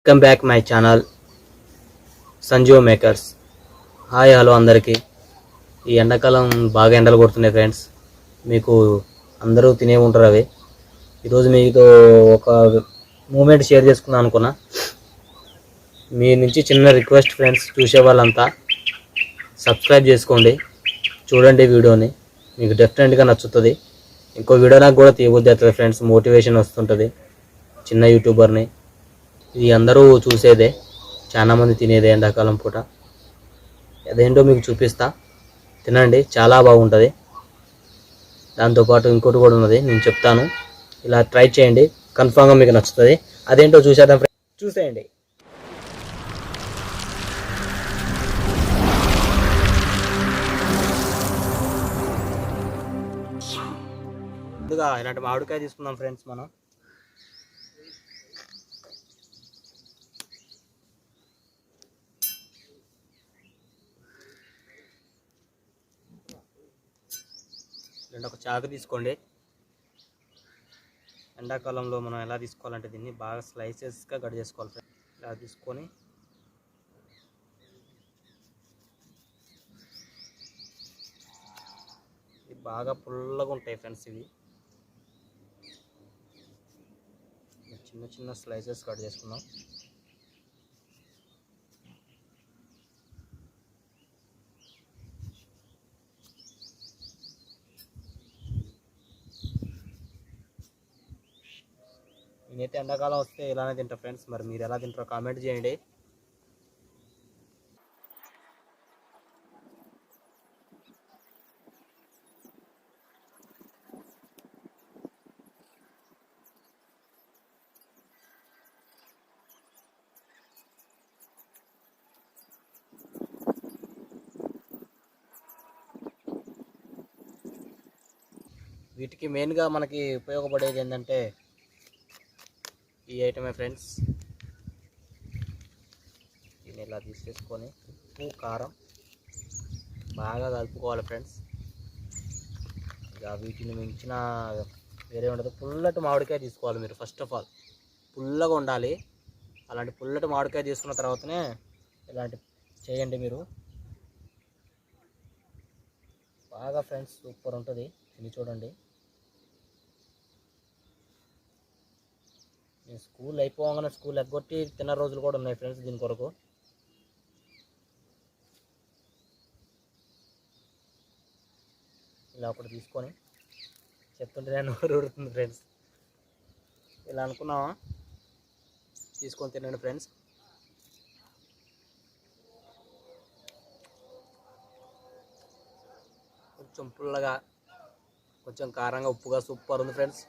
Welcome back my channel Sanjeev makers. Hi hello అందరికీ. ఈ ఎండాకాలం బాగా ఎండలు కొడుతున్నాయి ఫ్రెండ్స్. మీకు అందరూ తినే ఉంటారు అవి. ఈరోజు మీతో ఒక మూమెంట్ షేర్ చేసుకుందాం అనుకున్నా. మీ నుంచి చిన్న రిక్వెస్ట్ ఫ్రెండ్స్, చూసే వాళ్ళంతా సబ్స్క్రైబ్ చేసుకోండి, చూడండి వీడియోని, మీకు డెఫినెట్గా నచ్చుతుంది. ఇంకో వీడియో నాకు కూడా తీయబుద్ధి అవుతుంది ఫ్రెండ్స్, మోటివేషన్ వస్తుంటుంది. చిన్న యూట్యూబర్ని, ఇది అందరూ చూసేదే, చాలామంది తినేదే ఎండాకాలం పూట. అదేంటో మీకు చూపిస్తా, తినండి, చాలా బాగుంటుంది. దాంతోపాటు ఇంకోటి కూడా ఉన్నది, నేను చెప్తాను. ఇలా ట్రై చేయండి, కన్ఫామ్గా మీకు నచ్చుతుంది. అదేంటో చూసేద్దాం ఫ్రెండ్స్, చూసేయండి. ముందుగా ఇలాంటి మామిడికాయ తీసుకుందాం ఫ్రెండ్స్. మనం ఒక చాకు తీసుకోండి. ఎండాకాలంలో మనం ఎలా తీసుకోవాలంటే దీన్ని బాగా స్లైసెస్గా కట్ చేసుకోవాలి ఫ్రెండ్స్. ఇలా తీసుకొని ఇది బాగా పుల్లగా ఉంటాయి ఫ్రెండ్స్. ఇవి చిన్న చిన్న స్లైసెస్ కట్ చేసుకుందాం. నేనైతే ఎండాకాలం వస్తే ఇలానే తింటా ఫ్రెండ్స్. మరి మీరు ఎలా తింటారో కామెంట్ చేయండి. వీటికి మెయిన్గా మనకి ఉపయోగపడేది ఏంటంటే ఈ ఐటమే ఫ్రెండ్స్. దీన్ని ఇలా తీసేసుకొని ఉప్పు కారం బాగా కలుపుకోవాలి ఫ్రెండ్స్. ఇక వీటిని మించిన వేరే ఉండదు. పుల్లటి మామిడికాయ తీసుకోవాలి మీరు. ఫస్ట్ ఆఫ్ ఆల్ పుల్లగా ఉండాలి. అలాంటి పుల్లటి మామిడికాయ తీసుకున్న తర్వాతనే ఇలాంటి చేయండి మీరు. బాగా ఫ్రెండ్స్ సూపర్ ఉంటుంది, తిని చూడండి. నేను స్కూల్ అయిపోగానే స్కూల్ ఎగ్గొట్టి తిన్న రోజులు కూడా ఉన్నాయి ఫ్రెండ్స్ దీని కొరకు. ఇలా ఒకటి తీసుకొని చెప్తుంటే నేను ఊరుతుంది ఫ్రెండ్స్. ఇలా అనుకున్నావా, తీసుకొని తినండి ఫ్రెండ్స్. కొంచెం పుల్లగా, కొంచెం కారంగా, ఉప్పుగా సూపర్ ఉంది ఫ్రెండ్స్.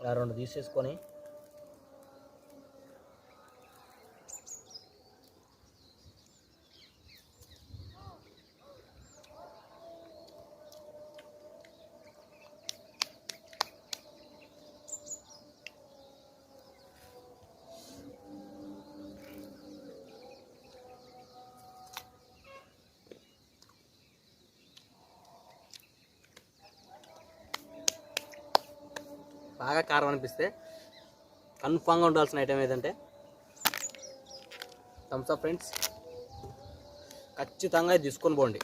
ఇలా రెండు తీసేసుకొని బాగా కారం అనిపిస్తే కన్ఫామ్గా ఉండాల్సిన ఐటమ్ ఏదంటే థమ్స్ అప్ ఫ్రెండ్స్. ఖచ్చితంగా ఇది తీసుకొని పోండి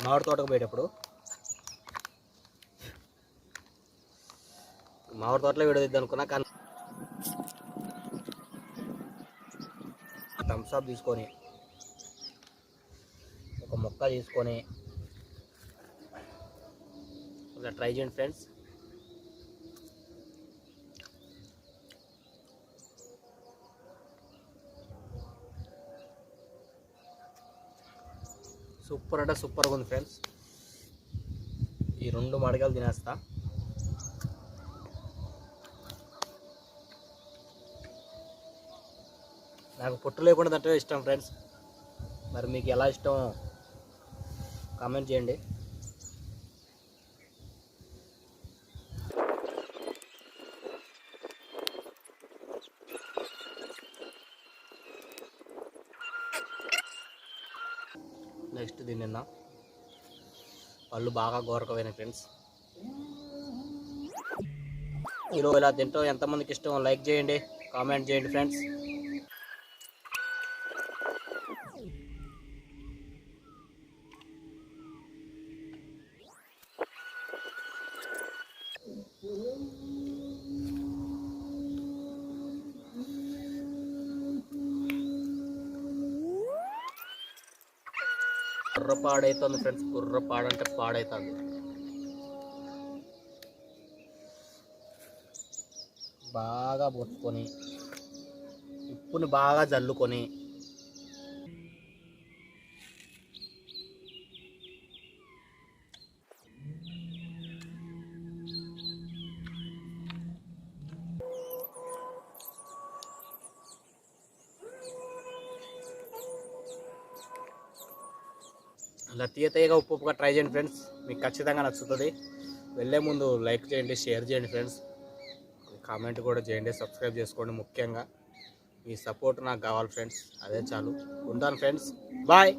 మామిడి తోటకు పోయేటప్పుడు. మామిడి తోటలో విడదీద్దాం అనుకున్నా, కానీ థమ్స్ అప్ తీసుకొని ఒక మొక్క తీసుకొని ఇలా ట్రై చేయండి ఫ్రెండ్స్. సూపర్ అంటే సూపర్గా ఉంది ఫ్రెండ్స్. ఈ రెండు మామిడికాయలు తినేస్తా. నాకు పొట్టు లేకుండా తింటే ఇష్టం ఫ్రెండ్స్. మరి మీకు ఎలా ఇష్టం కామెంట్ చేయండి. నెక్స్ట్ దీన్ని పళ్ళు బాగా గోరకమైన ఫ్రెండ్స్. మీరు ఇలా తింటాం ఎంతమందికి ఇష్టం లైక్ చేయండి, కామెంట్ చేయండి ఫ్రెండ్స్. కుర్ర పాడైతుంది ఫ్రెండ్స్, కుర్ర పాడంటే పాడైతుంది. బాగా పొట్టుకొని ఉప్పుని బాగా జల్లుకొని అలా తీయగా ఉప్పుగా ట్రై చేయండి ఫ్రెండ్స్, మీకు ఖచ్చితంగా నచ్చుతుంది. వెళ్ళే ముందు లైక్ చేయండి, షేర్ చేయండి ఫ్రెండ్స్, కామెంట్ కూడా చేయండి, సబ్స్క్రైబ్ చేసుకోండి. ముఖ్యంగా మీ సపోర్ట్ నాకు కావాలి ఫ్రెండ్స్, అదే చాలు. ఉంటాను ఫ్రెండ్స్, బాయ్.